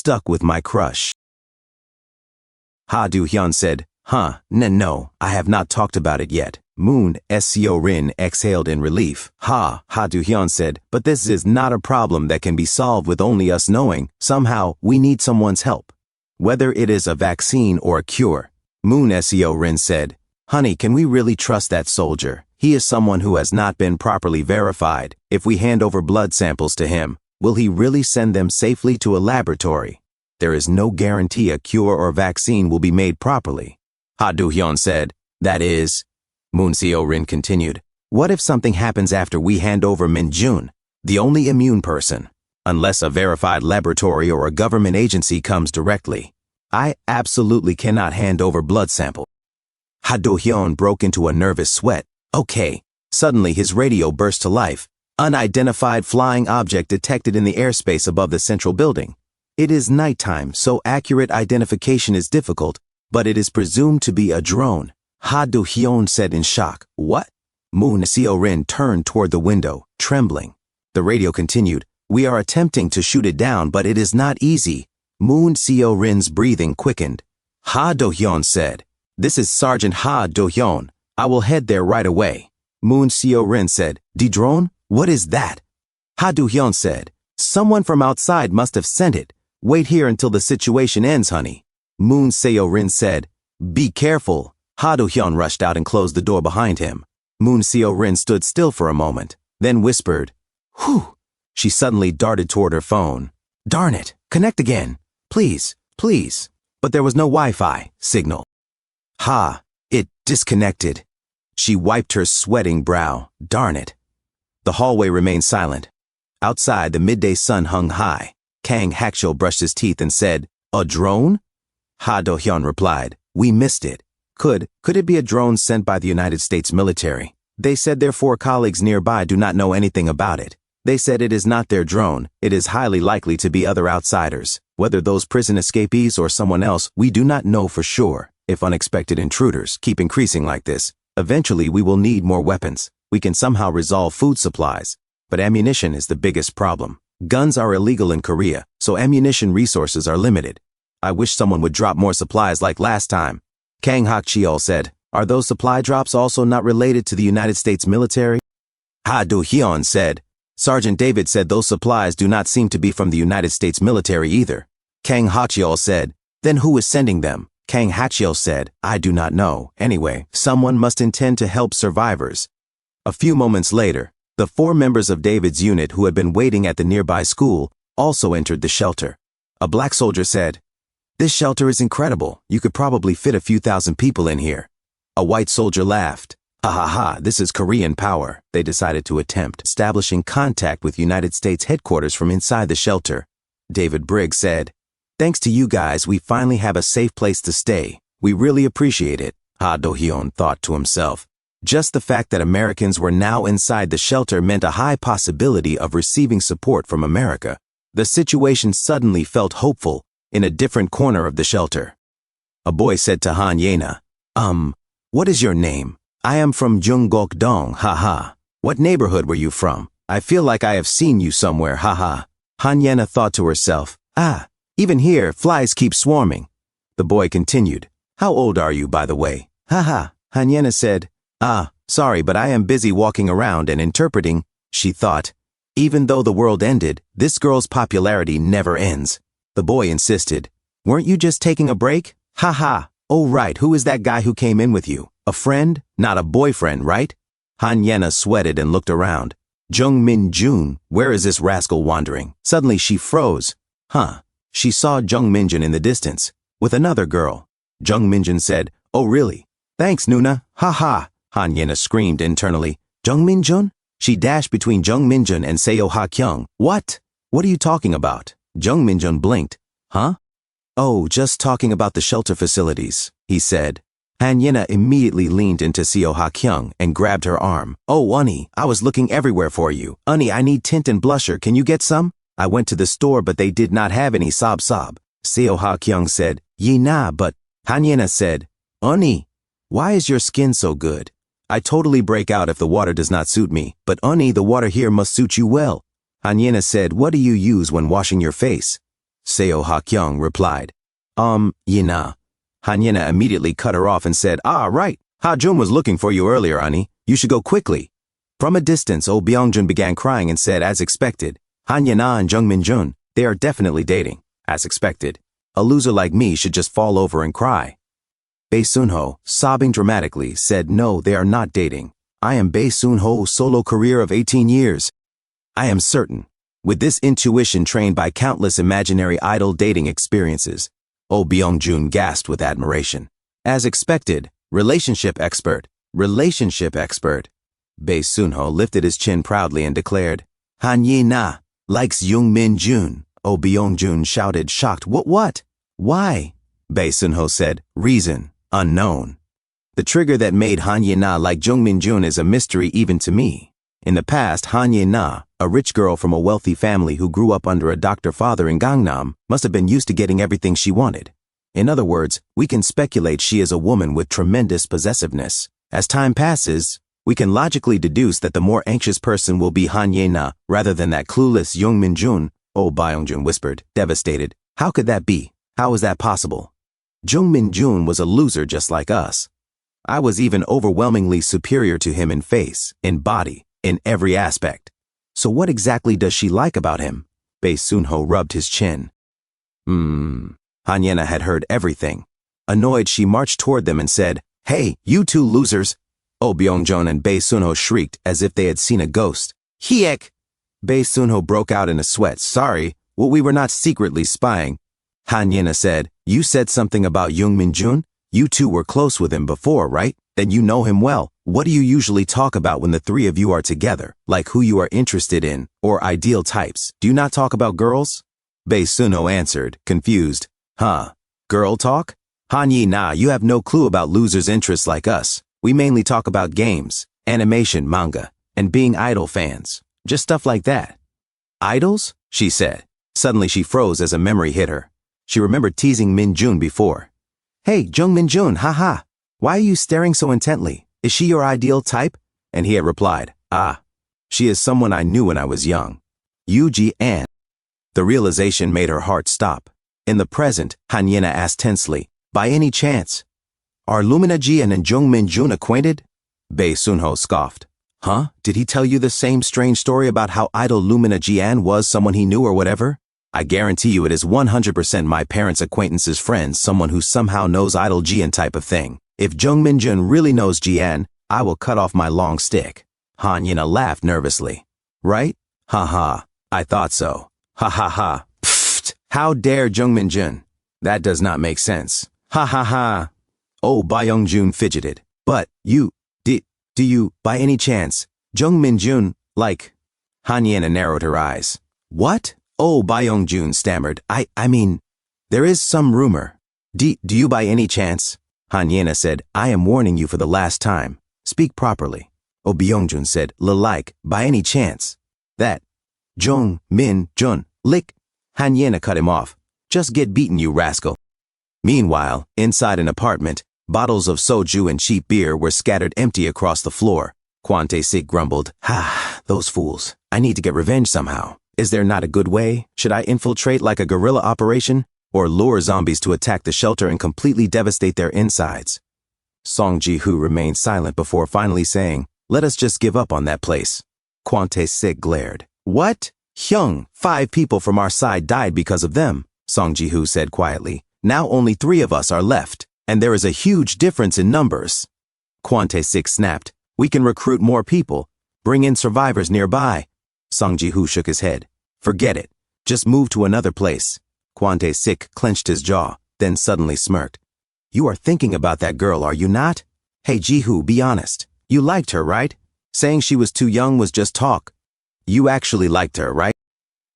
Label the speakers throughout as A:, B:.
A: stuck with my crush. Ha Do-hyun said, no, I have not talked about it yet. Moon Seo-rin exhaled in relief. Ha Do-hyun said, but this is not a problem that can be solved with only us knowing. Somehow, we need someone's help. Whether it is a vaccine or a cure. Moon Seo-rin said, honey, can we really trust that soldier? He is someone who has not been properly verified. If we hand over blood samples to him, will he really send them safely to a laboratory? There is no guarantee a cure or vaccine will be made properly. Ha Do-hyun said, that is... Moon Seo-rin continued, what if something happens after we hand over Min-jun, the only immune person? Unless a verified laboratory or a government agency comes directly. I absolutely cannot hand over blood sample. Ha Do-hyun broke into a nervous sweat. Okay. Suddenly his radio burst to life. Unidentified flying object detected in the airspace above the central building. It is nighttime, so accurate identification is difficult, but it is presumed to be a drone. Ha Do-hyun said in shock. What? Moon Seo-rin turned toward the window, trembling. The radio continued. We are attempting to shoot it down, but it is not easy. Moon Seo-rin's breathing quickened. Ha Do-hyun said, this is Sergeant Ha Do-hyun. I will head there right away. Moon Seo-rin said, D-drone? What is that? Ha Do-hyun said, someone from outside must have sent it. Wait here until the situation ends, honey. Moon Seo-rin said, be careful. Ha Do-hyun rushed out and closed the door behind him. Moon Seo-rin stood still for a moment, then whispered, whew. She suddenly darted toward her phone. Darn it, connect again. Please, please. But there was no Wi-Fi signal. It disconnected. She wiped her sweating brow. Darn it. The hallway remained silent. Outside, the midday sun hung high. Kang Hakcho brushed his teeth and said, a drone? Ha Do-hyun replied, we missed it. Could it be a drone sent by the United States military? They said their 4 colleagues nearby do not know anything about it. They said it is not their drone. It is highly likely to be other outsiders. Whether those prison escapees or someone else, we do not know for sure. If unexpected intruders keep increasing like this, eventually we will need more weapons. We can somehow resolve food supplies, but ammunition is the biggest problem. Guns are illegal in Korea, so ammunition resources are limited. I wish someone would drop more supplies like last time. Kang Hakcheol said, are those supply drops also not related to the United States military? Ha Do-hyun said, Sergeant David said those supplies do not seem to be from the United States military either. Kang Hakcheol said, then who is sending them? Kang Hakcheol said, I do not know. Anyway, someone must intend to help survivors. A few moments later, the 4 members of David's unit who had been waiting at the nearby school also entered the shelter. A black soldier said, this shelter is incredible. You could probably fit a few thousand people in here. A white soldier laughed. Ha, this is Korean power. They decided to attempt establishing contact with United States headquarters from inside the shelter. David Briggs said, thanks to you guys, we finally have a safe place to stay. We really appreciate it. Ha Do-hyun thought to himself. Just the fact that Americans were now inside the shelter meant a high possibility of receiving support from America. The situation suddenly felt hopeful in a different corner of the shelter. A boy said to Han Yena, what is your name? I am from Junggok-dong, haha. What neighborhood were you from? I feel like I have seen you somewhere, haha. Han Yena thought to herself, even here, flies keep swarming. The boy continued, how old are you, by the way? Haha. Han Yena said, sorry, but I am busy walking around and interpreting. She thought, even though the world ended, this girl's popularity never ends. The boy insisted, weren't you just taking a break? Haha. Oh right, who is that guy who came in with you? A friend? Not a boyfriend, right? Han Yena sweated and looked around. Jung Min-jun, where is this rascal wandering? Suddenly she froze. She saw Jung Min-jun in the distance, with another girl. Jung Min-jun said, oh really? Thanks, Nuna. Ha. Han Yena screamed internally. Jung Min-jun? She dashed between Jung Min-jun and Seo Ha-kyung. What? What are you talking about? Jung Min-jun blinked. Huh? Oh, just talking about the shelter facilities, he said. Han Yena immediately leaned into Seo Ha-kyung and grabbed her arm. Oh, Unnie, I was looking everywhere for you. Unnie, I need tint and blusher. Can you get some? I went to the store, but they did not have any sob. Seo Ha-kyung said, Ye nah, but Han Yena said, Unnie, why is your skin so good? I totally break out if the water does not suit me, but Unnie, the water here must suit you well. Han Yena said, what do you use when washing your face? Seo Ha-kyung replied. Yina. Han-yena immediately cut her off and said, "Ah, right. Ha-jun was looking for you earlier, honey. You should go quickly." From a distance, Oh Byung-jun began crying and said, as expected, Han-yena and Jung Min-jun, they are definitely dating. As expected. A loser like me should just fall over and cry. Bae Sun-ho, sobbing dramatically, said, "No, they are not dating. I am Bae Sun-ho's solo career of 18 years. I am certain." With this intuition trained by countless imaginary idol dating experiences, Oh Byung-jun gasped with admiration. As expected, relationship expert. Bae Sun-ho lifted his chin proudly and declared, "Han Ye-na likes Jung Min-jun." Oh Byung-jun shouted, shocked. What? Why?" Bae Sun-ho said, "Reason, unknown." The trigger that made Han Ye-na like Jung Min-jun is a mystery even to me. In the past, Han Ye-na, a rich girl from a wealthy family who grew up under a doctor father in Gangnam, must have been used to getting everything she wanted. In other words, we can speculate she is a woman with tremendous possessiveness. As time passes, we can logically deduce that the more anxious person will be Han Ye-na rather than that clueless Jung Min-jun. Oh Byung-jun whispered, devastated. How could that be? How is that possible? Jung Min-jun was a loser just like us. I was even overwhelmingly superior to him in face, in body, in every aspect. So what exactly does she like about him? Bae Sun-ho rubbed his chin. Han-yena had heard everything. Annoyed, she marched toward them and said, "Hey, you two losers!" Oh Byung-jun and Bae Sun-ho shrieked as if they had seen a ghost. "Hiek!" Bae Sun-ho broke out in a sweat. "Sorry, well, we were not secretly spying." Han-yena said, "You said something about Jung Min-jun? You two were close with him before, right? Then you know him well. What do you usually talk about when the three of you are together? Like who you are interested in, or ideal types? Do you not talk about girls?" Bae Sun-ho answered, confused. "Huh? Girl talk? Han Ye-na, you have no clue about losers' interests like us. We mainly talk about games, animation, manga, and being idol fans. Just stuff like that." "Idols?" she said. Suddenly she froze as a memory hit her. She remembered teasing Min-jun before. "Hey, Jung Min-jun, haha. Why are you staring so intently? Is she your ideal type?" And he had replied, "Ah, she is someone I knew when I was young. Yu-ji-an." The realization made her heart stop. In the present, Han-yena asked tensely, "By any chance, are Lumina Ji-an and Jung Min-jun acquainted?" Bae Sun-ho scoffed. "Huh? Did he tell you the same strange story about how idol Lumina Ji-an was someone he knew or whatever? I guarantee you it is 100% my parents' acquaintance's friend, someone who somehow knows idol Ji-an type of thing. If Jung Min-jun really knows Ji-an, I will cut off my long stick." Han-yena laughed nervously. "Right? Ha ha. I thought so. Ha ha ha. Pfft. How dare Jung Min-jun? That does not make sense. Ha ha ha." Oh Byung-jun fidgeted. "But do you, by any chance, Jung Min-jun, like?" Han-yena narrowed her eyes. "What?" Oh Byung-jun stammered. I mean, there is some rumor. Do you by any chance?" Han-yena said, "I am warning you for the last time. Speak properly." Oh Byung-jun said, like, by any chance, that Jung Min-jun, lick." Han-yena cut him off. "Just get beaten, you rascal." Meanwhile, inside an apartment, bottles of soju and cheap beer were scattered empty across the floor. Kwon Tae-sik grumbled, those fools. I need to get revenge somehow. Is there not a good way? Should I infiltrate like a guerrilla operation? Or lure zombies to attack the shelter and completely devastate their insides?" Song Ji-hoo remained silent before finally saying, "Let us just give up on that place." Kwon Tae-sik glared. "What? Hyung, 5 people from our side died because of them," Song Ji-hoo said quietly. "Now only 3 of us are left. And there is a huge difference in numbers." Kwon Tae-sik snapped, "We can recruit more people. Bring in survivors nearby." Song Ji-hoo shook his head. "Forget it. Just move to another place." Kwon Tae-sik clenched his jaw, then suddenly smirked. "You are thinking about that girl, are you not? Hey Ji-hoo, be honest. You liked her, right? Saying she was too young was just talk. You actually liked her, right?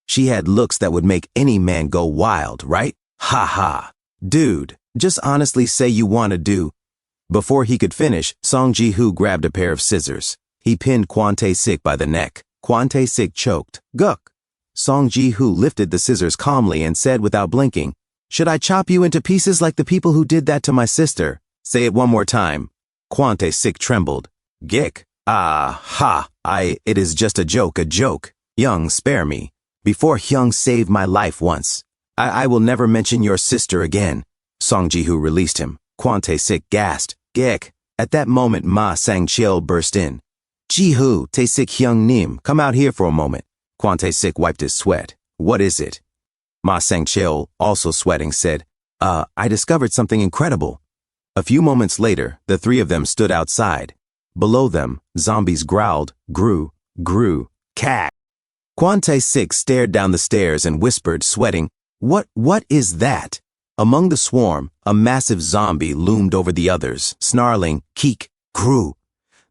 A: She had looks that would make any man go wild, right? Ha ha. Dude, just honestly say you want to do." Before he could finish, Song Ji-hoo grabbed a pair of scissors. He pinned Kwon Tae-sik by the neck. Kwon Tae-sik choked. "Guk." Song Ji-hoo lifted the scissors calmly and said without blinking, "Should I chop you into pieces like the people who did that to my sister?" "Say it one more time." Kwon Tae-sik trembled. "Gik. It is just a joke. Young, spare me. Before Hyung saved my life once. I will never mention your sister again. Song Ji-hoo released him. Kwon Tae-sik gasped. Gek. At that moment, Ma Sang-cheol burst in. Ji-hoo, Tae-sik Hyung-nim, come out here for a moment. Kwon Tae-sik wiped his sweat. What is it? Ma Sang-cheol, also sweating, said, I discovered something incredible. A few moments later, the three of them stood outside. Below them, zombies growled, grew, cack. Kwon Tae-sik stared down the stairs and whispered, sweating, What is that? Among the swarm, a massive zombie loomed over the others, snarling, keek, grew.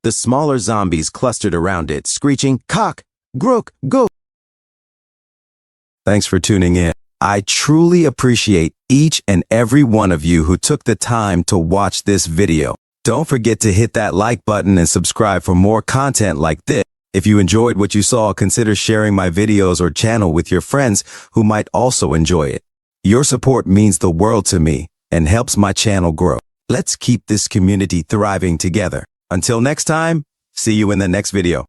A: The smaller zombies clustered around it, screeching, cock, grook, go. Thanks for tuning in. I truly appreciate each and every one of you who took the time to watch this video. Don't forget to hit that like button and subscribe for more content like this. If you enjoyed what you saw, consider sharing my videos or channel with your friends who might also enjoy it. Your support means the world to me and helps my channel grow. Let's keep this community thriving together. Until next time, see you in the next video.